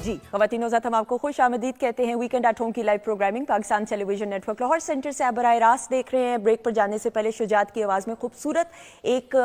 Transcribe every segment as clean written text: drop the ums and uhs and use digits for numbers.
जी ख़वातीन और हम आपको खुश आमदीद कहते हैं वीकेंड एट होम की live programming Pakistan television network Lahore centre से आप बराह रास्त देख रहे हैं। ब्रेक पर जाने से पहले शुजात की आवाज़ में खूबसूरत एक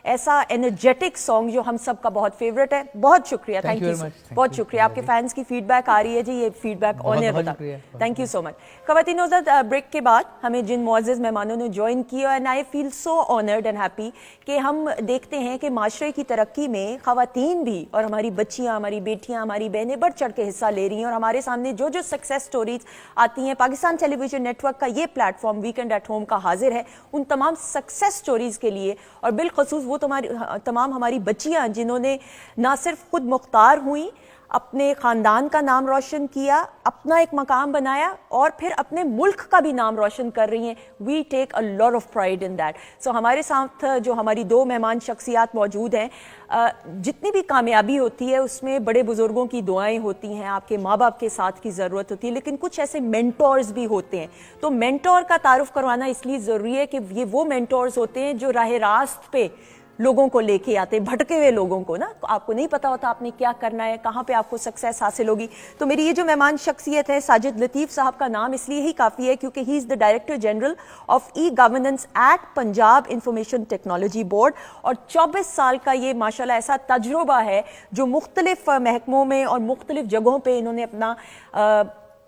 ऐसा एनर्जेटिक सॉन्ग जो हम सब का बहुत फेवरेट है। बहुत शुक्रिया, थैंक यू, बहुत शुक्रिया। आपके फैंस की फीडबैक आ रही है जी, ये फीडबैक ऑन एयर बता, थैंक यू सो मच। ख़वातीन और ब्रेक के बाद हमें जिन मुअज़्ज़ज़ मेहमानों ने ज्वाइन किया, and I feel so honoured and happy कि हम देखते हैं कि माशरे की तरक्की में ख़वातीन भी और हमारी बच्चियाँ, हमारी बेटियाँ, हमारी बहनें बढ़ चढ़ के हिस्सा ले रही हैं। और हमारे सामने जो जो सक्सेस स्टोरीज आती हैं, पाकिस्तान टेलीविजन नेटवर्क का ये प्लेटफॉर्म वीकेंड एट होम का हाजिर है उन तमाम सक्सेस स्टोरीज के लिए, और बिलखसूस वो तमाम हमारी बच्चियाँ जिन्होंने ना सिर्फ खुद मुख्तार हुई, अपने ख़ानदान का नाम रोशन किया, अपना एक मकाम बनाया और फिर अपने मुल्क का भी नाम रोशन कर रही हैं। We take a lot of pride in that. So हमारे साथ जो हमारी दो मेहमान शख्सियात मौजूद हैं, जितनी भी कामयाबी होती है उसमें बड़े बुज़ुर्गों की दुआएं होती हैं, आपके माँ बाप के साथ की ज़रूरत होती है, लेकिन कुछ ऐसे मेंटोर्स भी होते हैं। तो मेंटोर का तारुफ करवाना इसलिए ज़रूरी है कि ये वो मेंटोर्स होते हैं जो राह रास्त पे लोगों को लेके आते हैं, भटके हुए लोगों को ना, आपको नहीं पता होता आपने क्या करना है, कहाँ पे आपको सक्सेस हासिल होगी। तो मेरी ये जो मेहमान शख्सियत है, साजिद लतीफ़ साहब का नाम इसलिए ही काफ़ी है क्योंकि he is the director general of e governance at Punjab information technology board, और 24 साल का ये माशाल्लाह ऐसा तजुर्बा है जो मुख्तलिफ महकमों में और मुख्तलिफ जगहों पर इन्होंने अपना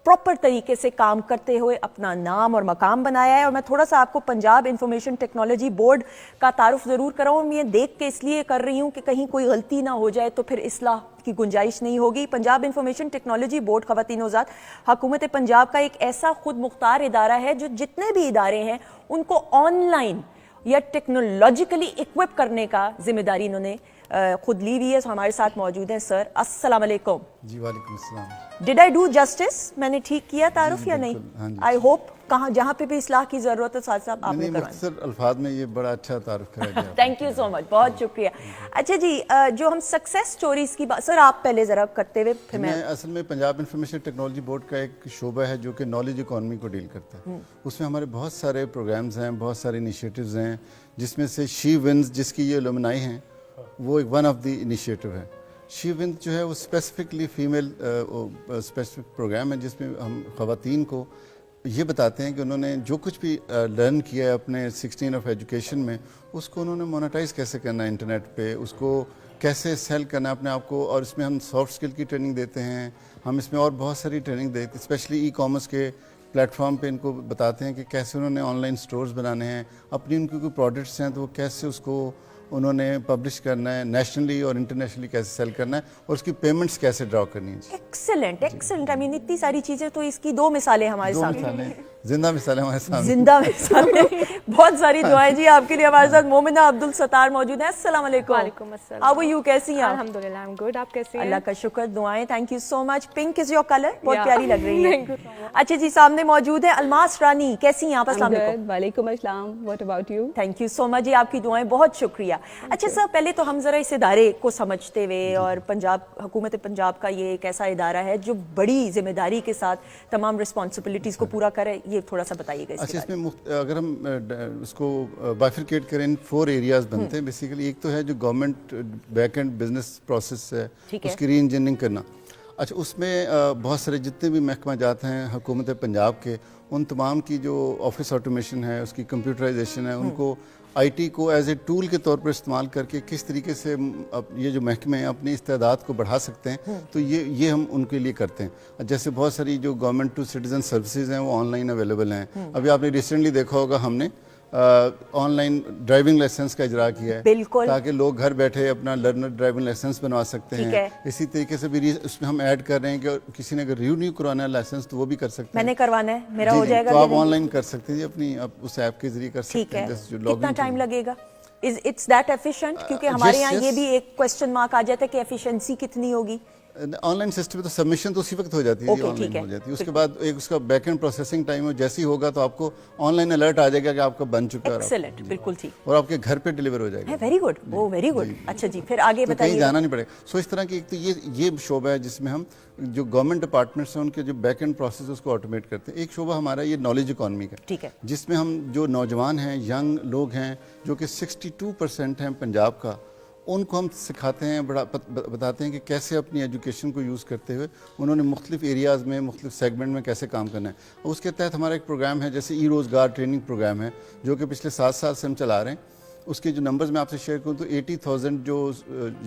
प्रॉपर तरीके से काम करते हुए अपना नाम और मकाम बनाया है। और मैं थोड़ा सा आपको पंजाब इंफॉर्मेशन टेक्नोलॉजी बोर्ड का तारुफ ज़रूर कराऊँ। मैं देख के इसलिए कर रही हूँ कि कहीं कोई गलती ना हो जाए तो फिर इस्लाह की गुंजाइश नहीं होगी। पंजाब इंफॉर्मेशन टेक्नोलॉजी बोर्ड ख़वातीन औज़ात हुकूमत पंजाब का एक ऐसा खुद मुख्तार इदारा है जो जितने भी इदारे हैं उनको ऑनलाइन या टेक्नोलॉजिकली इक्विप करने का जिम्मेदारी इन्होंने खुद ली हुई है। हमारे साथ मौजूद हैं सर, अस्सलाम वालेकुम। जी वालेकुम अस्सलाम। Did I do justice? मैंने ठीक किया तारुफ या नहीं? आई होप कहाँ जहाँ पे भी इस्लाह की जरूरत है साथ साथ आपने करवाया। सर अल्फाज में ये बड़ा अच्छा तारुफ करा गया। थैंक यू सो मच, बहुत शुक्रिया। अच्छा जी, जो हम सक्सेस स्टोरीज की बात, सर आप पहले जरा करते हुए फिर मैं असल में पंजाब इंफॉर्मेशन टेक्नोलॉजी बोर्ड का एक शोबा है जो कि नॉलेज इकॉनमी को डील करता है। उसमें हमारे बहुत सारे प्रोग्राम्स हैं, बहुत सारे इनिशिएटिव्स हैं, जिसमें से शी विंस जिसकी ये एलुमनाई हैं वो एक वन ऑफ द इनिशिएटिव है। शी विंस जो है वो स्पेसिफिकली फीमेल स्पेसिफिक प्रोग्राम है जिसमें हम ख़वातीन को ये बताते हैं कि उन्होंने जो कुछ भी लर्न किया है अपने 16 ऑफ एजुकेशन में, उसको उन्होंने मोनेटाइज कैसे करना है इंटरनेट पे, उसको कैसे सेल करना है अपने आप को। और इसमें हम सॉफ्ट स्किल की ट्रेनिंग देते हैं, हम इसमें और बहुत सारी ट्रेनिंग देते हैं, स्पेशली ई कॉमर्स के प्लेटफॉर्म पे इनको बताते हैं कि कैसे उन्होंने ऑनलाइन स्टोर्स बनाने हैं, अपनी उनकी कोई प्रोडक्ट्स हैं तो वो कैसे उसको उन्होंने पब्लिश करना है, नेशनली और इंटरनेशनली कैसे सेल करना है, और उसकी पेमेंट्स कैसे ड्रॉ करनी है। Excellent excellent. आई मीन इतनी सारी चीजें, तो इसकी दो मिसालें हमारे सामने, जिंदा मिसालें हमारे सामने, जिंदा मिसालें। बहुत सारी दुआएं जी आपके लिए। हमारे साथ मोमिना अब्दुल सत्तार मौजूद हैं। अस्सलाम वालेकुम। वालेकुम अस्सलाम। हाउ आर यू, कैसी हैं आप? अल्हम्दुलिल्लाह, आई एम गुड। आप कैसी हैं? अल्लाह का शुक्र, दुआएं, thank you so much. Pink is your colour, बहुत प्यारी लग रही है। अच्छा जी, सामने मौजूद है अलमास रानी, कैसी हैं आप? अस्सलाम वालेकुम। वालेकुम अस्सलाम, what about you? Thank you so much जी, आपकी दुआएं, बहुत शुक्रिया। अच्छा सर, पहले तो हम जरा इस इदारे को समझते हुए, और पंजाब हुकूमत पंजाब का ये एक ऐसा इदारा है जो बड़ी जिम्मेदारी के साथ तमाम रिस्पॉन्सिबिलिटीज को पूरा करे, ये थोड़ा सा बताइएगा। अच्छा, इसमें अगर हम इसको बाइफरकेट करें, 4 एरियाज बनते हैं बेसिकली। एक तो है जो government back and business process है, उसकी री इंजीनियरिंग करना। अच्छा, उसमें बहुत सारे जितने भी महकमा जाते हैं हुकूमत पंजाब के, उन तमाम की जो ऑफिस ऑटोमेशन है, उसकी कंप्यूटराइजेशन है, उनको आईटी को एज ए टूल के तौर पर इस्तेमाल करके किस तरीके से ये जो महकमे हैं अपनी इस्तेदाद को बढ़ा सकते हैं, तो ये हम उनके लिए करते हैं। जैसे बहुत सारी जो गवर्नमेंट टू सिटीजन सर्विसेज हैं वो ऑनलाइन अवेलेबल हैं। अभी आपने रिसेंटली देखा होगा, हमने ऑनलाइन ड्राइविंग लाइसेंस का इजरा किया है, बिल्कुल, ताकि लोग घर बैठे अपना लर्नर ड्राइविंग लाइसेंस बनवा सकते हैं। इसी तरीके से भी उसमें हम ऐड कर रहे हैं कि किसी ने अगर रिन्यू करवाना है लाइसेंस तो वो भी कर सकते हैं। मैंने करवाना है, मेरा हो जाएगा, तो आप ऑनलाइन कर सकते हैं अपनी उस ऐप के जरिए कर सकते हैं। कितना टाइम लगेगा? It's that efficient? क्योंकि हमारे यहाँ ये भी एक क्वेश्चन मार्क आ जाता है कि एफिशिएंसी कितनी होगी। ऑनलाइन सिस्टम में तो सबमिशन तो उसी वक्त हो जाती है, ऑनलाइन हो जाती है। उसके बाद एक उसका बैक एंड प्रोसेसिंग टाइम है, जैसे ही होगा तो आपको ऑनलाइन अलर्ट आ जाएगा कि आपका बन चुका है। एक्सीलेंट, बिल्कुल ठीक, और आपके घर पे डिलीवर हो जाएगा। वेरी गुड, वो वेरी गुड। अच्छा जी, फिर आगे बताइए। कहीं जाना नहीं पड़ेगा। सो इस तरह की एक तो ये शोबा है जिसमें हम जो गवर्नमेंट डिपार्टमेंट्स हैं उनके जो बैक एंड प्रोसेस उसको ऑटोमेट करते हैं। एक शोबा हमारा ये नॉलेज इकॉनमी का, ठीक है, जिसमें हम जो नौजवान हैं, यंग लोग हैं, जो कि 62% हैं पंजाब का, उनको हम सिखाते हैं, बड़ा बताते हैं कि कैसे अपनी एजुकेशन को यूज़ करते हुए उन्होंने मुख्तलिफ एरियाज़ में मुख्तलिफ सेगमेंट में कैसे काम करना है। उसके तहत हमारा एक प्रोग्राम है जैसे ई रोज़गार ट्रेनिंग प्रोग्राम है जो कि पिछले 7 साल से हम चला रहे हैं। उसके जो नंबर्स मैं आपसे शेयर करूँ तो 80,000 जो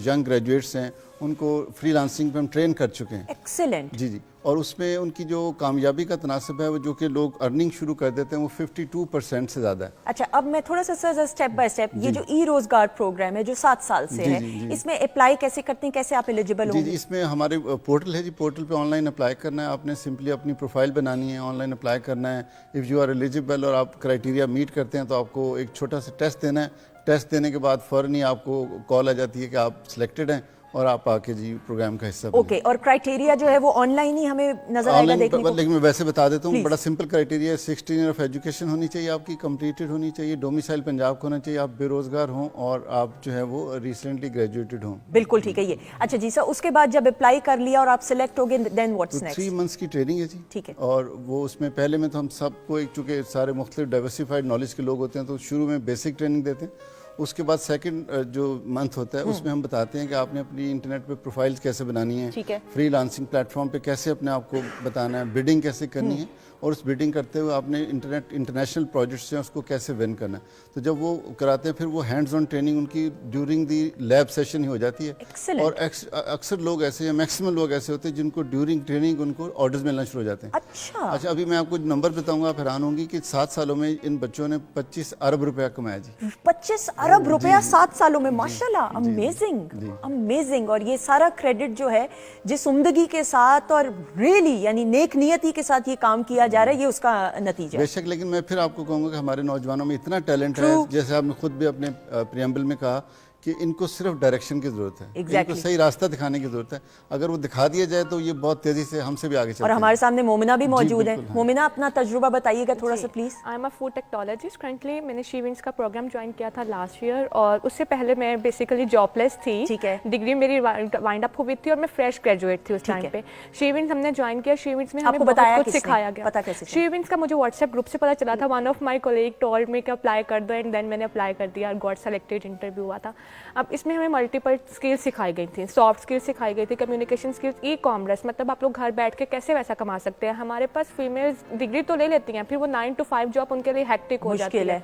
यंग ग्रेजुएट्स हैं उनको फ्रीलांसिंग पे हम ट्रेन कर चुके हैं। एक्सीलेंट। जी, और उसमें उनकी जो कामयाबी का तनासब है वो जो कि लोग अर्निंग शुरू कर देते हैं वो 52% से ज़्यादा है। अच्छा, अब मैं थोड़ा सा सर स्टेप बाय स्टेप, ये जो ई रोजगार प्रोग्राम है जो 7 साल से है, इसमें अप्लाई कैसे करते हैं, कैसे आप एलिजिबल होंगे? जी, इसमें हमारे पोर्टल है जी, पोर्टल पे ऑनलाइन अप्लाई करना है। आपने सिंपली अपनी प्रोफाइल बनानी है, ऑनलाइन अप्लाई करना है। इफ़ यू आर एलिजिबल और आप क्राइटेरिया मीट करते हैं तो आपको एक छोटा सा टेस्ट देना है। टेस्ट देने के बाद फ़ौरन ही आपको कॉल आ जाती है कि आप सिलेक्टेड हैं और आप आके जी प्रोग्राम का हिस्सा बनें। ओके, और क्राइटेरिया जो है वो ऑनलाइन ही हमें नजर आएगा देखने को? लेकिन मैं वैसे बता देता हूँ, बड़ा सिंपल क्राइटेरिया है। 16 ईयर ऑफ एजुकेशन होनी चाहिए आपकी, कंप्लीटेड होनी चाहिए, डोमिसाइल पंजाब का होना चाहिए, आप बेरोजगार हों और आप जो है वो रिसेंटली ग्रेजुएटेड हों। बिल्कुल ठीक है ये। अच्छा जी सर, उसके बाद जब अप्लाई कर लिया और आप सिलेक्ट हो गए, देन व्हाट्स नेक्स्ट? 3 मंथ्स की ट्रेनिंग है जी। ठीक है। और वो उसमें पहले में तो हम सबको एक चूँकि सारे मुख्तलिफ डाइवर्सिफाइड नॉलेज के लोग होते हैं तो शुरू में बेसिक ट्रेनिंग देते हैं। उसके बाद सेकंड जो मंथ होता है उसमें हम बताते हैं कि आपने अपनी इंटरनेट पे प्रोफाइल्स कैसे बनानी है, फ्रीलांसिंग प्लेटफॉर्म पे कैसे अपने आप को बताना है, बिडिंग कैसे करनी है और उस बिडिंग करते हुए आपने इंटरनेशनल प्रोजेक्ट्स हैं उसको कैसे विन करना है। तो जब वो कराते हैं फिर वो हैंड्स ऑन ट्रेनिंग उनकी ड्यूरिंग दी लैब सेशन ही हो जाती है। और अक्सर लोग ऐसे हैं, मैक्सिमम लोग ऐसे होते हैं जिनको ड्यूरिंग ट्रेनिंग उनको ऑर्डर्स मिलना शुरू हो जाते हैं। अच्छा, अभी मैं आपको नंबर बताऊंगा, आप हैरान होंगी कि 7 सालों में इन बच्चों ने 25 अरब रुपया कमाया जी। 25 अरब रुपया 7 सालों में, माशाल्लाह, अमेजिंग अमेजिंग। और ये सारा क्रेडिट जो है जिस उम्दगी के साथ और रियली यानी नेक नियति के साथ ये काम किया जा रहा है, ये उसका नतीजा है। बेशक, लेकिन मैं फिर आपको कहूंगा कि हमारे नौजवानों में इतना टैलेंट है, जैसे आपने खुद भी अपने प्रियम्बल में कहा कि इनको सिर्फ डायरेक्शन की जरूरत है। इनको सही रास्ता दिखाने की जरूरत है। अगर वो दिखा दिया जाए तो ये बहुत तेजी से हमसे भी आगे चलते हैं। और हमारे सामने मोमिना भी मौजूद है। मोमिना, अपना तजुर्बा बताइएगा थोड़ा सा please. I am a food technologist. Currently मैंने शीविंस का प्रोग्राम ज्वाइन किया था लास्ट ईयर और उससे पहले मैं बेसिकली जॉबलेस थी। ठीक है। डिग्री मेरी वाइंड अप हुई थी और मैं फ्रेश ग्रेजुएट थी उस टाइम पे। शीविंस हमने ज्वाइन किया। शीविंस में हमें बहुत कुछ सिखाया गया। शीविंस का मुझे व्हाट्सएप ग्रुप से पता चला था। One of my colleague told me कि अप्लाई कर दो एंड देन मैंने अप्लाई कर दिया, गॉट सेलेक्टेड, इंटरव्यू हुआ था। अब इसमें हमें मल्टीपल स्किल्स सिखाई गई थी, सॉफ्ट स्किल्स सिखाई गई थी, कम्युनिकेशन स्किल्स, ई कॉमर्स, मतलब आप लोग घर बैठ के कैसे वैसा कमा सकते हैं। हमारे पास फीमेल्स डिग्री तो ले लेती हैं, फिर वो 9 to 5 जॉब उनके लिए हेक्टिक हो जाती है।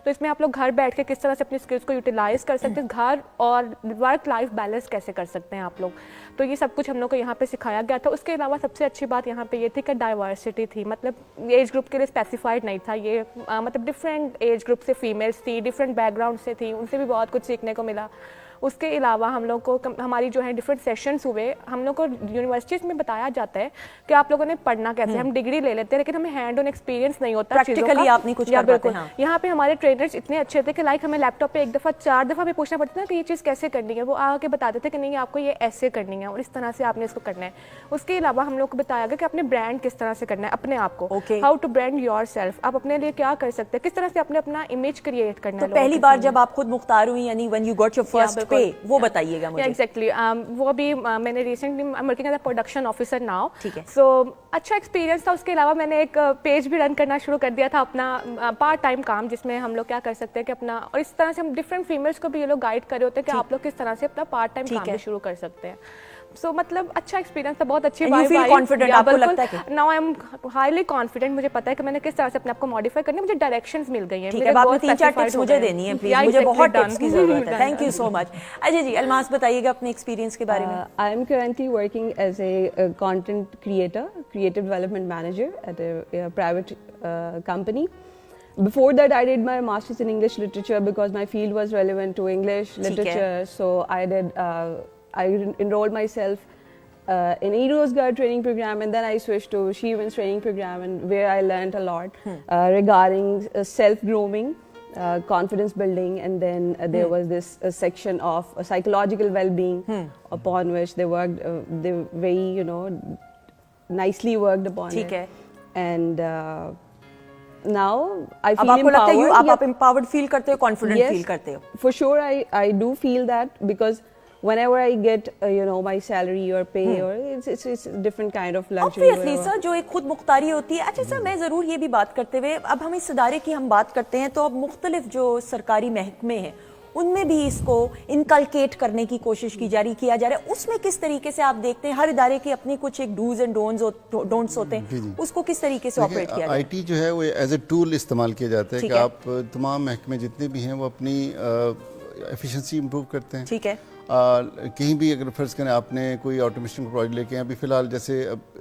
तो इसमें आप लोग घर बैठ के किस तरह से अपनी स्किल्स को यूटिलाइज कर सकते हैं, घर और वर्क लाइफ बैलेंस कैसे कर सकते हैं आप लोग। तो ये सब कुछ हम लोग को यहाँ पे सिखाया गया था। उसके अलावा सबसे अच्छी बात यहाँ पे ये थी कि डाइवर्सिटी थी, मतलब एज ग्रुप के लिए स्पेसिफाइड नहीं था ये, मतलब डिफरेंट एज ग्रुप से फीमेल्स थी, डिफरेंट बैकग्राउंड से थी, उनसे भी बहुत कुछ सीखने को मिला। उसके अलावा हम लोग को हमारी जो है डिफरेंट सेशंस हुए। हम लोग को यूनिवर्सिटीज़ में बताया जाता है कि आप लोगों ने पढ़ना कैसे। हम डिग्री ले लेते हैं लेकिन हमें हैंड ऑन एक्सपीरियंस नहीं होता, प्रैक्टिकली आप नहीं कुछ कर पाते। हाँ। यहाँ पे हमारे ट्रेनर्स इतने अच्छे थे कि लाइक हमें लैपटॉप पे 1 दफ़ा 4 दफ़ा भी पूछना पड़ता था कि ये चीज़ कैसे करनी है। वो आके बताते थे कि नहीं आपको ये ऐसे करनी है और इस तरह से आपने इसको करना है। उसके अलावा हम लोग को बताया गया कि अपने ब्रांड किस तरह से करना है, अपने आप को, how to brand yourself, आप अपने लिए क्या कर सकते हैं, किस तरह से अपने अपना इमेज क्रिएट करना है। तो पहली बार जब आप खुद मुख्तार हुई, यानी when you got your first pay, वो बताइए मुझे। एग्जैक्टली वो अभी मैंने recently I am working as a production officer now. ठीक है। सो अच्छा एक्सपीरियंस था। उसके अलावा मैंने एक पेज भी रन करना शुरू कर दिया था अपना पार्ट टाइम काम, जिसमें हम लोग क्या कर सकते हैं कि अपना, और इस तरह से हम डिफरेंट फीमेल्स को भी ये लोग गाइड कर रहे होते हैं कि आप लोग किस तरह से अपना पार्ट टाइम काम भी शुरू कर सकते हैं। सो मतलब अच्छा एक्सपीरियंस था, बहुत अच्छी बात। कॉन्फिडेंट आपको लगता है कि now I am highly confident. मुझे पता है कि मैंने किस तरह से अपने आप को मॉडिफाई करने, मुझे डायरेक्शंस मिल गई हैं। ठीक है, आपने 3-4 टिप्स मुझे देनी है प्लीज, मुझे बहुत टिप्स की जरूरत है। Thank you so much. अच्छा जी, अलमास बताइएगा अपने एक्सपीरियंस के बारे में। I am currently working as a content creator, creative development manager at a private company. Before that, I did my master's in English literature because my field was relevant to English literature. So I enrolled myself in e-Rozgar training program, and then I switched to Shivans training program, and where I learned a lot regarding self-grooming, confidence building, and then there was this section of psychological well-being upon which they worked, they very nicely worked upon it. And now I feel आपको लगता है आप empowered feel करते हो, confident feel yes, करते हो? For sure I do feel that, because whenever I get my salary or pay or it's a different kind of luxury. Obviously sir, जो एक खुद मुख्तारी होती है। अच्छा सर, मैं ज़रूर ये भी बात करते हुए, अब हम इस इदारे की हम बात करते हैं तो अब मुख्तलिफ जो सरकारी महकमे हैं उनमें भी इसको इनकलकेट करने की कोशिश किया जा रहा है, उसमें किस तरीके से आप देखते हैं? हर इदारे के अपने कुछ एक डूज एंड डोंट्स होते हैं, उसको किस तरीके से ऑपरेट किया जाए? आईटी जो है वो एज ए टूल इस्तेमाल किया जाता है कि आप तमाम महकमे जितने भी हैं वो अपनी एफिशिएंसी इंप्रूव करते हैं। ठीक है। कहीं भी अगर फर्ज करें आपने कोई ऑटोमेशन का प्रोजेक्ट लेके अभी फिलहाल जैसे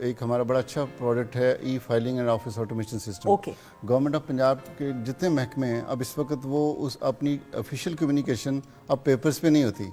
एक हमारा बड़ा अच्छा प्रोडक्ट है ई filing and office automation system. Government of Punjab के जितने महकमे हैं अब इस वक्त वो उस अपनी ऑफिशियल कम्युनिकेशन अब पेपर्स पे नहीं होती,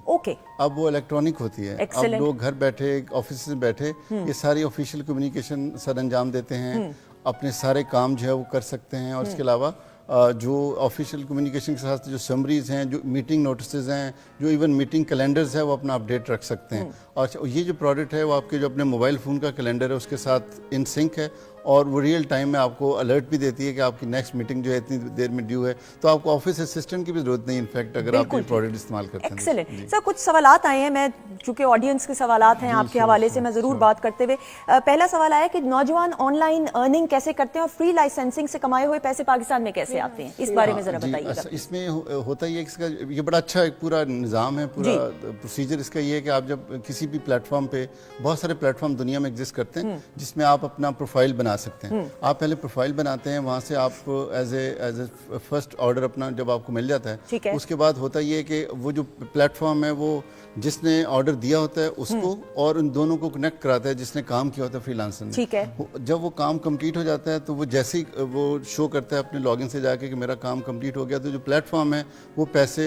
अब वो इलेक्ट्रॉनिक होती है। अब लोग घर बैठे ऑफिस में बैठे ये सारी ऑफिशियल कम्युनिकेशन सर अंजाम देते हैं, अपने सारे काम जो है वो कर सकते हैं। और इसके अलावा जो ऑफिशियल कम्युनिकेशन के साथ जो समरीज हैं, जो मीटिंग नोटिसेज हैं, जो इवन मीटिंग कैलेंडर्स है वो अपना अपडेट रख सकते हैं। और ये जो प्रोडक्ट है वो आपके जो अपने मोबाइल फ़ोन का कैलेंडर है उसके साथ इन सिंक है और वो रियल टाइम में आपको अलर्ट भी देती है कि आपकी नेक्स्ट मीटिंग जो है इतनी देर में ड्यू है, तो आपको ऑफिस असिस्टेंट की भी जरूरत नहीं इनफैक्ट अगर आप ये प्रोडक्ट इस्तेमाल करते हैं। एक्सीलेंट सर, कुछ सवालात आए हैं, मैं चूंकि ऑडियंस के सवालात हैं आपके हवाले से मैं ज़रूर बात करते हुए पहला सवाल आया कि नौजवान ऑनलाइन अर्निंग कैसे करते हैं और फ्री लाइसेंसिंग से कमाए हुए पैसे पाकिस्तान में कैसे आते हैं, इस बारे में ज़रा बताइएगा। इसमें होता ही है इसका ये बड़ा अच्छा एक पूरा निज़ाम है, पूरा प्रोसीजर इसका ये है कि आप जब किसी भी प्लेटफॉर्म पे, बहुत सारे प्लेटफॉर्म दुनिया में एग्जिस्ट करते हैं जिसमें आप अपना प्रोफाइल बना सकते हैं। आप पहले प्रोफाइल बनाते हैं, वहाँ से आप एज ए फर्स्ट ऑर्डर अपना जब आपको मिल जाता है, उसके बाद होता ये है कि वो जो प्लेटफॉर्म है वो जिसने ऑर्डर दिया होता है उसको और उन दोनों को कनेक्ट कराता है जिसने काम किया होता है फ्रीलांसर में। ठीक है। जब वो काम कंप्लीट हो जाता है तो वो जैसे ही वो शो करता है अपने लॉगिन से जाके कि मेरा काम कंप्लीट हो गया, तो जो प्लेटफॉर्म है वो पैसे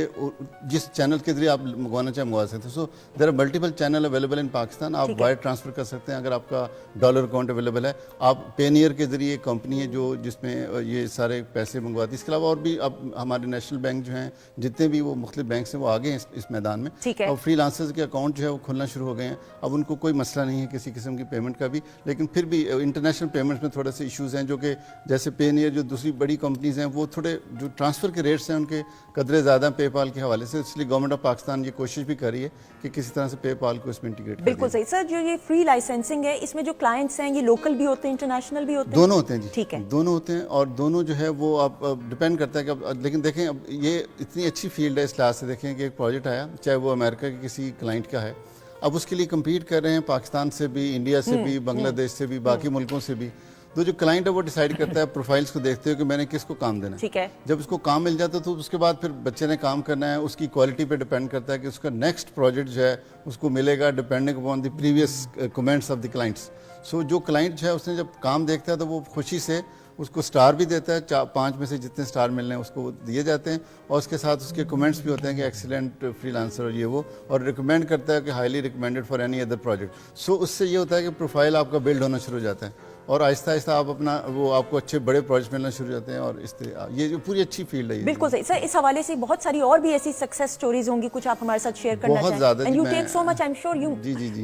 जिस चैनल के जरिए आप मंगवाना चाहे मंगवा सकते हैं। So there are multiple channel available in Pakistan. आप वायर ट्रांसफर कर सकते हैं अगर आपका डॉलर अकाउंट अवेलेबल है। आप पेनियर के जरिए कंपनी है जो जिसमें ये सारे पैसे मंगवाती है। इसके अलावा और भी अब हमारे नेशनल बैंक जो हैं जितने भी वो मुख्तलिफ बैंक हैं वो आगे हैं इस मैदान में। और फ्रीलांसर्स के अकाउंट जो है वो खुलना शुरू हो गए हैं। अब उनको कोई मसला नहीं है किसी किस्म की पेमेंट का भी, लेकिन फिर भी इंटरनेशनल पेमेंट्स में थोड़े से इश्यूज़ हैं जो कि जैसे पेनियर जो दूसरी बड़ी कंपनीज हैं वो थोड़े जो ट्रांसफ़र के रेट्स हैं उनके कदरे ज़्यादा पेपाल के हवाले से, इसलिए गवर्नमेंट ऑफ पाकिस्तान ये कोशिश भी कर रही है कि किसी तरह से पेपाल को इसमें इंटीग्रेट। बिल्कुल सही सर, जो ये फ्री लाइसेंसिंग है इसमें जो क्लाइंट्स हैं ये लोकल भी होते हैं, इंटरनेशनल भी होते हैं? दोनों होते हैं जी। ठीक है, दोनों होते हैं और दोनों जो है वो आप डिपेंड करता है कि लेकिन देखें अब ये इतनी अच्छी फील्ड है इस लिहाज से देखें कि एक प्रोजेक्ट आया चाहे वो अमेरिका के किसी क्लाइंट का है, अब उसके लिए कम्पीट कर रहे हैं पाकिस्तान से भी, इंडिया से भी, बांग्लादेश से भी, बाकी मुल्कों से भी। तो जो क्लाइंट है वो डिसाइड करता है प्रोफाइल्स को देखते हो कि मैंने किसको काम देना है। ठीक है। जब उसको काम मिल जाता है तो उसके बाद फिर बच्चे ने काम करना है, उसकी क्वालिटी पे डिपेंड करता है कि उसका नेक्स्ट प्रोजेक्ट जो है उसको मिलेगा depending upon the previous comments of the clients. So जो क्लाइंट जो है उसने जब काम देखता है तो वो खुशी से उसको स्टार भी देता है, 5 में से जितने स्टार मिलने हैं उसको दिए जाते हैं और उसके साथ उसके कमेंट्स भी होते हैं कि एक्सीलेंट फ्रीलांसर और ये वो, और रिकमेंड करता है कि highly recommended for any other project. So उससे ये होता है कि प्रोफाइल आपका बिल्ड होना शुरू हो जाता है और आहिस्ता आहिस्ता आप अपना वो आपको अच्छे बड़े प्रोजेक्ट मिलना शुरू हो जाते हैं और इस तरह ये जो पूरी अच्छी फील्ड है। बिल्कुल सही सर, इस हवाले से बहुत सारी और भी ऐसी सक्सेस स्टोरीज होंगी, कुछ आप हमारे साथ शेयर करना बहुत ज़्यादा। And you take so much, I am sure you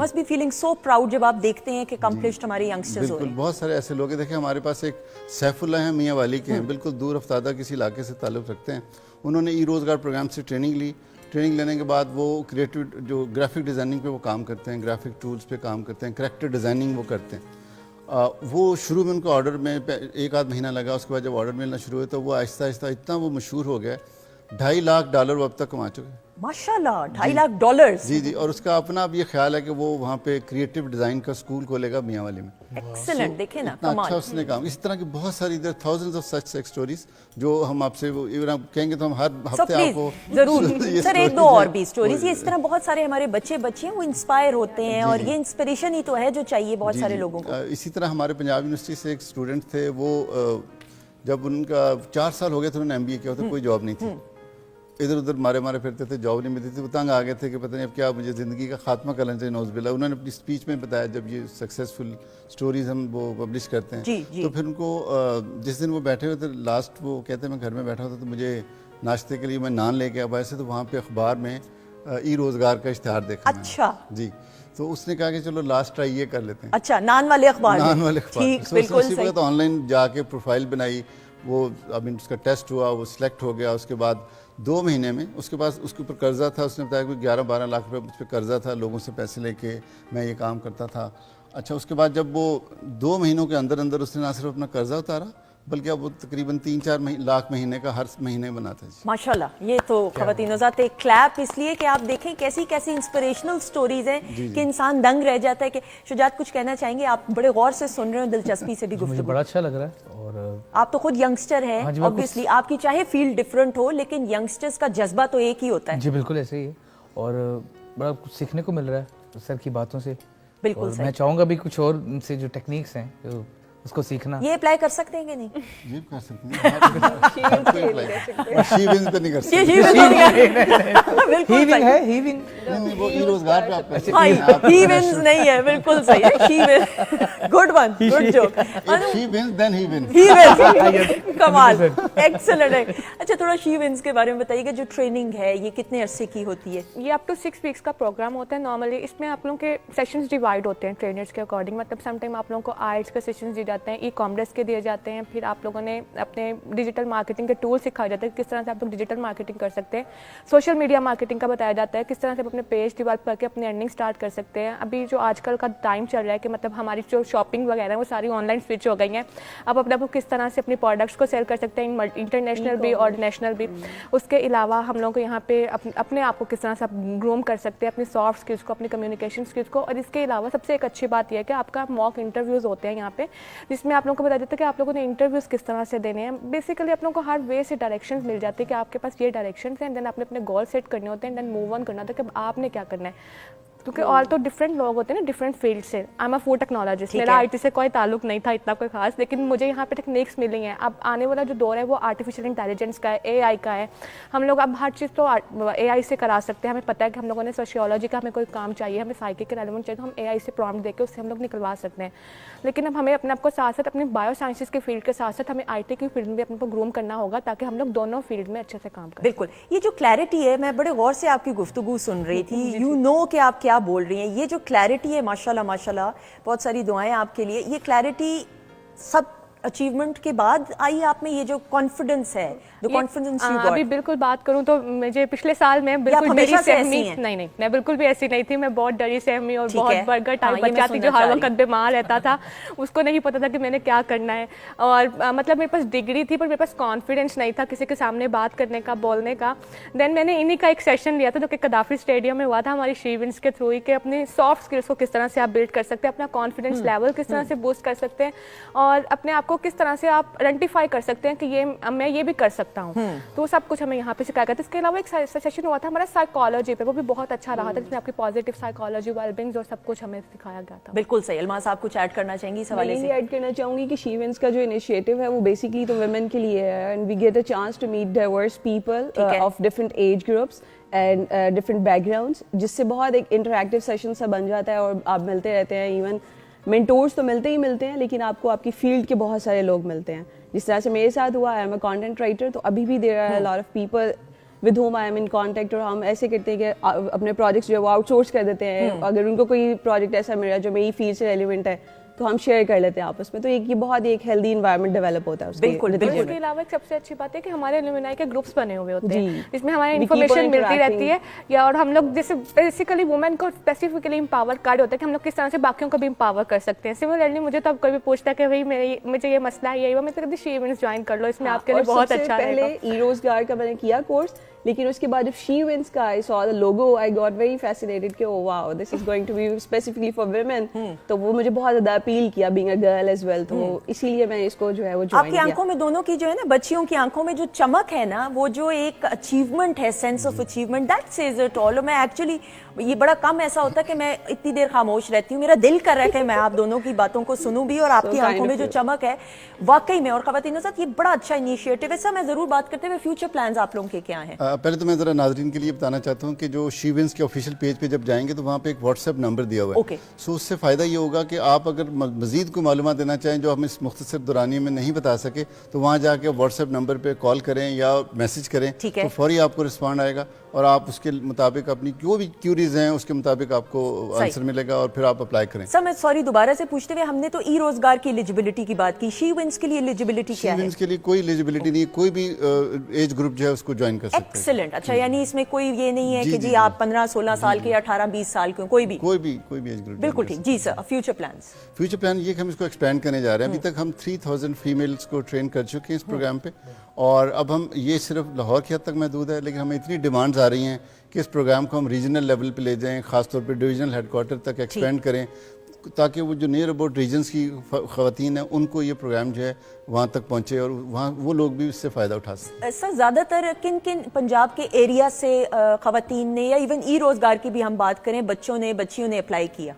must be feeling so proud जब आप देखते हैं कि अकम्प्लिश्ड हमारे यंगस्टर्स हो रहे हैं। बहुत सारे ऐसे लोग हैं, देखें हमारे पास एक सैफुल्लाह हैं मियाँ वाली के हैं, बिल्कुल दूर अफ्तादा किसी इलाके से ताल्लुक़ रखते हैं। उन्होंने ई रोज़गार प्रोग्राम से ट्रेनिंग ली, ट्रेनिंग लेने के बाद वो क्रिएटिव जो ग्राफिक डिज़ाइनिंग पे वो काम करते हैं, ग्राफिक टूल्स पे काम करते हैं, करैक्टर डिज़ाइनिंग वो करते हैं। वो शुरू में उनको ऑर्डर में 1 आध महीना लगा, उसके बाद जब ऑर्डर मिलना शुरू हुआ तो वो आहिस्ता आहिस्ता इतना वो मशहूर हो गया, $2.5 लाख वो अब तक कमा चुके हैं। माशाल्लाह, $2.5 लाख। जी और उसका अपना अब ये ख्याल है कि वो वहाँ पे क्रिएटिव डिज़ाइन का स्कूल खोलेगा मियाँ वाली में। एक्सीलेंट, देखें ना कमाल। अच्छा उसने काम, इस तरह की बहुत सारी थाउजेंड्स ऑफ सच स्टोरीज जो हम आपसे कहेंगे तो हम हर हफ्ते आपको जरूर सर एक दो और भी स्टोरीज, ये इस तरह बहुत सारे हमारे बच्चे वो इंस्पायर होते हैं और ये इंस्पिरेशन ही तो है जो चाहिए बहुत सारे लोगों को। इसी तरह हमारे पंजाब यूनिवर्सिटी से एक स्टूडेंट थे, वो जब उनका 4 साल हो गए थे उन्होंने MBA किया था, कोई जॉब नहीं थी, इधर उधर मारे फिरते थे, जॉब नहीं मिलती थी, वो तंग आ गए थे कि पता नहीं अब क्या मुझे ज़िंदगी का खात्मा करना चाहिए नौज़बिल्ला। उन्होंने अपनी स्पीच में बताया जब ये सक्सेसफुल स्टोरीज हम वो पब्लिश करते हैं तो फिर उनको जिस दिन वो बैठे हुए थे लास्ट, वो कहते हैं मैं घर में बैठा होता तो मुझे नाश्ते के लिए मैं नान लेके आया वैसे, तो वहाँ पे अखबार में ई रोज़गार का इश्तिहार देखा। अच्छा जी, तो उसने कहा कि चलो लास्ट ट्राई ये कर लेते हैं। अच्छा, नान वाले अखबार, ठीक, बिल्कुल सही। तो ऑनलाइन जाके प्रोफाइल बनाई, वो अब उसका टेस्ट हुआ, वो सिलेक्ट हो गया। उसके बाद 2 महीने में उसके पास उसके ऊपर कर्जा था, उसने बताया कोई 11-12 लाख रुपए उस पर कर्जा था, लोगों से पैसे लेके मैं ये काम करता था। अच्छा, उसके बाद जब वो 2 महीनों के अंदर अंदर उसने ना सिर्फ अपना कर्जा उतारा बल्कि अब वो तकरीबन 3-4 लाख महीने का हर महीने बनाता है। माशाल्लाह, ये तो ख़वातीन हज़रात एक क्लैप इसलिए कि आप देखें कैसी कैसी इंस्पिरेशनल स्टोरीज हैं कि इंसान दंग रह जाता है। कि शुजात कुछ कहना चाहेंगे? आप बड़े गौर से सुन रहे हो, दिलचस्पी से भी मुझे गुफ्तगू। बड़ा अच्छा लग रहा है। और आप तो खुद यंगस्टर हैं, ऑब्वियसली आपकी चाहे फील्ड डिफरेंट हो लेकिन यंगस्टर्स का जज्बा तो एक ही होता है। जी बिल्कुल ऐसे ही है, और बड़ा कुछ सीखने को मिल रहा है सर की बातों से। बिल्कुल और सही। मैं चाहूँगा भी कुछ और से जो टेक्निक्स हैं तो उसको सीखना। ये अप्लाई कर सकते हैं कि नहीं? ये कर सकते हैं, शी विंस पे नहीं कर सकते। बिल्कुल सही है, ही विन। नहीं, वो ई रोजगार पे आप कर सकते हाँ, हैं। he wins नहीं है, बिल्कुल सही है, she wins। Good one, good joke. If she wins, then he wins. he wins, कमाल, एक्सीलेंट है। अच्छा, थोड़ा she wins के बारे में बताइएगा, जो ट्रेनिंग है ये कितने अरसे की होती है? ये अप टू 6 वीक्स का प्रोग्राम होता है नॉर्मली। इसमें आप लोगों के सेशंस डिवाइड होते हैं ट्रेनर्स के अकॉर्डिंग। मतलब सम टाइम आप लोगों को आर्ट्स के सेशंस दिए जाते हैं, ई कॉमर्स के दिए जाते हैं, फिर आप लोगों ने अपने डिजिटल मार्केटिंग के टूल सिखाए जाते हैं किस तरह से आप लोग डिजिटल मार्केटिंग कर सकते हैं। सोशल मीडिया मार्केटिंग का बताया जाता है किस तरह से आप अपने पेज डेवलप करके अपनी अर्निंग स्टार्ट कर सकते हैं। अभी जो आजकल का टाइम चल रहा है कि मतलब हमारी जो शॉपिंग वगैरह है वो सारी ऑनलाइन स्विच हो गई हैं। आप अपने आप को किस तरह से अपने प्रोडक्ट्स को सेल कर सकते हैं, इंटरनेशनल भी और नेशनल भी। उसके अलावा हम लोग को यहाँ पे अपने आप को किस तरह से आप ग्रूम कर सकते हैं, अपनी सॉफ्ट स्किल्स को, अपनी कम्युनिकेशन स्किल्स को। और इसके अलावा सबसे एक अच्छी बात यह है कि आपका मॉक इंटरव्यूज़ होते हैं यहाँ पे, जिसमें आप लोगों को बताया जाता है कि आप लोगों ने इंटरव्यूज़ किस तरह से देने हैं। बेसिकली आप लोगों को हर वे से डायरेक्शंस मिल जाते हैं कि आपके पास ये डायरेक्शंस हैं, देन आपने अपने गोल सेट करने होते हैं, देन मूव ऑन करना होता है कि आपने क्या करना है। क्योंकि और तो डिफरेंट लोग होते हैं ना डिफरेंट फील्ड से। आई एम अ फूड टेक्नोलॉजिस्ट, मेरा आईटी से कोई ताल्लुक नहीं था इतना कोई खास, लेकिन मुझे यहाँ पे टेक्निक्स मिली हैं। अब आने वाला जो दौर है वो आर्टिफिशियल इंटेलिजेंस का है, एआई का है। हम लोग अब हर चीज़ तो एआई से करा सकते हैं। हमें पता है कि हम लोगों ने सोशियोलॉजी का हमें कोई काम चाहिए, हमें साइकिक के रेलेवेंट चाहिए, तो हम एआई से प्रॉम्प्ट देकर उससे हम लोग निकलवा सकते हैं। लेकिन अब हमें अपने आप को साथ साथ अपने बायो साइंसेस के फील्ड के साथ साथ हमें आईटी की फील्ड में भी अपने को ग्रूम करना होगा, ताकि हम लोग दोनों फील्ड में अच्छे से काम करें। बिल्कुल, ये जो क्लैरिटी है, मैं बड़े गौर से आपकी गुफ्तगू सुन रही थी, यू नो कि आप क्या बोल रही हैं। ये जो क्लैरिटी है, माशाल्लाह माशाल्लाह, बहुत सारी दुआएं आपके लिए। ये क्लैरिटी सब अचीवमेंट के बाद आई आप में, ये जो कॉन्फिडेंस है, जो कॉन्फिडेंस यू गॉट। अभी बिल्कुल बात करूं तो मुझे पिछले साल में बिल्कुल डरी सहमी, नहीं मैं बिल्कुल भी ऐसी नहीं थी। मैं बहुत डरी सहमी और बहुत बर्गर टाइप बच्चा थी जो हर वक्त बीमार रहता था। उसको नहीं पता था कि मैंने क्या करना है। और मतलब मेरे पास डिग्री थी पर मेरे पास कॉन्फिडेंस नहीं था किसी के सामने बात करने का, बोलने का। देन मैंने इन्हीं का एक सेशन लिया था जो कि कदाफी स्टेडियम में हुआ था हमारी शी विंस के थ्रू ही, कि अपने सॉफ्ट स्किल्स को किस तरह से आप बिल्ड कर सकते हैं, अपना कॉन्फिडेंस लेवल किस तरह से बूस्ट कर सकते हैं, और अपने आप को किस तरह से आप आइडेंटिफाई कर सकते हैं कि ये मैं ये भी कर सकता हूँ। तो सब कुछ हमें यहाँ पे सिखाया गया था। इसके अलावा एक सेशन हुआ था हमारा साइकोलॉजी पे, वो भी बहुत अच्छा रहा था, जिसमें आपकी पॉजिटिव साइकोलॉजी, वेलबींग और सब कुछ हमें सिखाया गया था। बिल्कुल सही। अलमास, आप कुछ ऐड करना चाहेंगी इस हवाले से? ऐड करना चाहूँगी कि शी विंस का जो इनिशिएटिव है वो बेसिकली तो वुमेन के लिए है, and we get a chance to meet diverse people of different age groups and different backgrounds, जिससे बहुत एक इंटरैक्टिव सेशन सा बन जाता है और आप मिलते रहते हैं। इवन मेंटोर्स तो मिलते ही मिलते हैं, लेकिन आपको आपकी फील्ड के बहुत सारे लोग मिलते हैं। जिस तरह से मेरे साथ हुआ, I am a content writer, तो अभी भी there are a lot of people with home I am in contact, और हम ऐसे करते हैं कि अपने प्रोजेक्ट्स जो है वो आउटसोर्स कर देते हैं। अगर उनको कोई प्रोजेक्ट ऐसा मिल रहा है जो मेरी फील्ड से रेलिवेंट है तो हम शेयर कर लेते हैं आपस में। तो एक ये बहुत एक हेल्दी एनवायरनमेंट डेवलप होता है उसके। बिल्कुल। इसके अलावा एक सबसे अच्छी बात है कि हमारे एलुमनाई के ग्रुप्स बने हुए होते हैं, जिसमें हमारी इन्फॉर्मेशन मिलती रहती है, या और हम लोग जैसे बेसिकली वुमेन को स्पेसिफिकली एम्पावर कर होता है कि हम लोग किस तरह से बाकियों को भी एम्पावर कर सकते हैं। सिमिलरली मुझे तो अब कोई भी पूछता है कि भाई मुझे ये मसला है, ये मैं तो कहती शी इवेंट्स ज्वाइन कर लो, इसमें आपके लिए बहुत अच्छा रहेगा। पहले ई रोजगार का मैंने किया कोर्स, लेकिन उसके बाद जब शी विंस का I saw the logo, I got very fascinated कि oh wow this is going to be specifically for women. तो वो मुझे बहुत ज्यादा अपील किया, being a girl as well. तो इसीलिए मैं इसको जो है वो ज्वाइन किया। आपकी आंखों में, दोनों की जो है ना, बच्चियों की आंखों में जो चमक है ना, वो जो एक अचीवमेंट है, sense of achievement, that says it all. मैं एक्चुअली, ये बड़ा कम ऐसा होता है कि मैं इतनी देर खामोश रहती हूँ। मेरा दिल कर रहा है कि मैं आप दोनों की बातों को सुनूं भी, और आपकी आंखों में जो चमक है वाकई में। और ख़वातीनों के साथ ये बड़ा अच्छा इनिशिएटिव है। मैं जरूर बात करते हुए फ्यूचर प्लान्स आप लोगों के क्या हैं। पहले तो मैं जरा नाज़रीन के लिए बताना चाहता हूँ कि जो शी विंस के ऑफिशियल पेज पे जब जाएंगे तो वहाँ पे एक व्हाट्सएप नंबर दिया हुआ है। सो उससे फ़ायदा ये होगा कि आप अगर मज़ीद कोई मालूमात देना चाहें जो हम इस मुख्तसर दौरानिए में नहीं बता सके, तो वहाँ जाके व्हाट्सएप नंबर पे कॉल करें या मैसेज करें, तो फौरी आपको रिस्पॉन्ड आएगा। اور آپ اس کے مطابق اپنی جو بھی کیوریز ہیں اس کے مطابق آپ کو آنسر ملے گا اور پھر آپ اپلائی کریں. سر میں سوری دوبارہ سے پوچھتے ہوئے ہم نے تو ای روزگار کی ایلیجبلٹی کی بات کی, شی ونز کے لیے ایلیجبلٹی کیا ہے؟ شی ونز کے لیے کوئی ایلیجبلٹی نہیں ہے, کوئی بھی ایج گروپ جو ہے اس کو جوائن کر سکتے ہیں. ایکسلنٹ. اچھا یعنی اس میں کوئی یہ نہیں ہے کہ جی آپ 15-16 سال کے یا 18-20 سال کے, کوئی بھی ایج گروپ. بالکل ٹھیک. جی sir, future plans. Future plan یہ کہ ہم اس کو ایکسپینڈ کرنے جا رہے ہیں. ابھی تک ہم 3000 فیمیلز کو ٹرین کر چکے ہیں اس پروگرام پہ, اور اب ہم یہ صرف لاہور کی حد تک محدود ہے, لیکن ہمیں اتنی ڈیمانڈز آ رہی ہیں کہ اس پروگرام کو ہم ریجنل لیول پہ لے جائیں, خاص طور پہ ڈویژنل ہیڈ کوارٹر تک ایکسپینڈ کریں, تاکہ وہ جو نیئر اباؤٹ ریجنز کی خواتین ہیں ان کو یہ پروگرام جو ہے وہاں تک پہنچے اور وہاں وہ لوگ بھی اس سے فائدہ اٹھا سکیں. سر زیادہ تر کن پنجاب کے ایریا سے خواتین نے, یا ایون ای روزگار کی بھی ہم بات کریں, بچیوں نے اپلائی کیا؟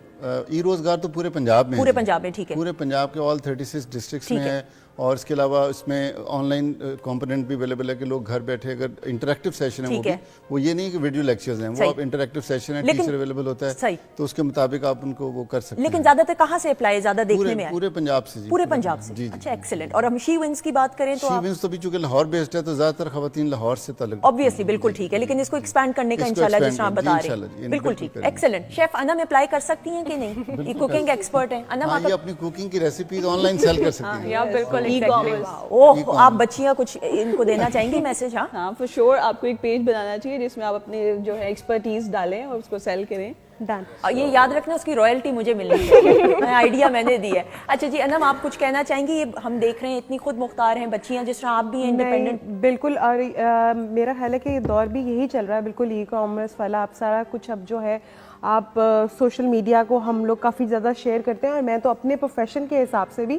ای روزگار تو پورے پنجاب میں, پورے پنجاب میں, ٹھیک ہے, پورے پنجاب کے آل 36 ڈسٹرکٹس میں ہے. اور اس کے علاوہ اس میں آن لائن کمپوننٹ بھی اویلیبل ہے کہ لوگ گھر بیٹھے اگر انٹریکٹیو سیشن ہے, وہ یہ نہیں کہ ویڈیو لیکچرز ہیں, وہ آپ انٹریکٹیو سیشن ہے, ٹیچر اویلیبل ہوتا ہے, تو اس کے مطابق آپ ان کو وہ کر سکتے ہیں. لیکن زیادہ تر کہاں سے اپلائی زیادہ دیکھنے میں آئے؟ پورے پنجاب سے. پورے پنجاب سے. اچھا ایکسلنٹ. اور ہم شی ونز کی بات کریں تو شی ونز تو بھی چونکہ لاہور بیسڈ ہے تو زیادہ تر خواتین لاہور سے تعلق, obviously بالکل ٹھیک ہے, لیکن اس کو ایکسپینڈ کرنے کا انشاءاللہ جس طرح آپ بتا رہے ہیں. بالکل ٹھیک. ایکسلنٹ. شیف انم اپلائی کر سکتی ہیں کہ نہیں؟ یہ کوکنگ ایکسپرٹ ہیں. انم یہ اپنی کوکنگ کی ریسیپیز آن لائن سیل کر سکتی ہیں. یا بالکل. اوہ, آپ بچیاں کچھ ان کو دینا چاہیں گی میسج؟ ہاں فور شیور, آپ کو ایک پیج بنانا چاہیے جس میں آپ اپنے جو ہے ایکسپرٹیز ڈالیں اور اس کو سیل کریں. ڈن. یہ یاد رکھنا اس کی رائلٹی مجھے ملنی ہے, آئیڈیا میں نے دی ہے. اچھا جی انم, آپ کچھ کہنا چاہیں گی؟ یہ ہم دیکھ رہے ہیں اتنی خود مختار ہیں بچیاں, جس طرح آپ بھی ہیں انڈیپینڈنٹ. بالکل, اور میرا خیال ہے کہ یہ دور بھی یہی چل رہا ہے, بالکل ای کامرس والا. آپ سارا کچھ اب جو ہے آپ سوشل میڈیا کو ہم لوگ کافی زیادہ شیئر کرتے ہیں, اور میں تو اپنے پروفیشن کے حساب سے بھی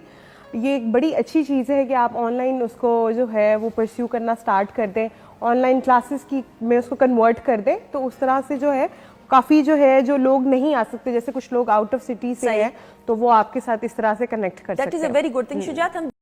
یہ ایک بڑی اچھی چیز ہے کہ آپ آن لائن اس کو جو ہے وہ پرسیو کرنا سٹارٹ کر دیں, آن لائن کلاسز کی میں اس کو کنورٹ کر دیں, تو اس طرح سے جو ہے کافی جو ہے جو لوگ نہیں آ سکتے, جیسے کچھ لوگ آؤٹ آف سٹی سے ہیں, تو وہ آپ کے ساتھ اس طرح سے کنیکٹ کر سکتے ہیں. That is a very good thing. Shujaat, ہم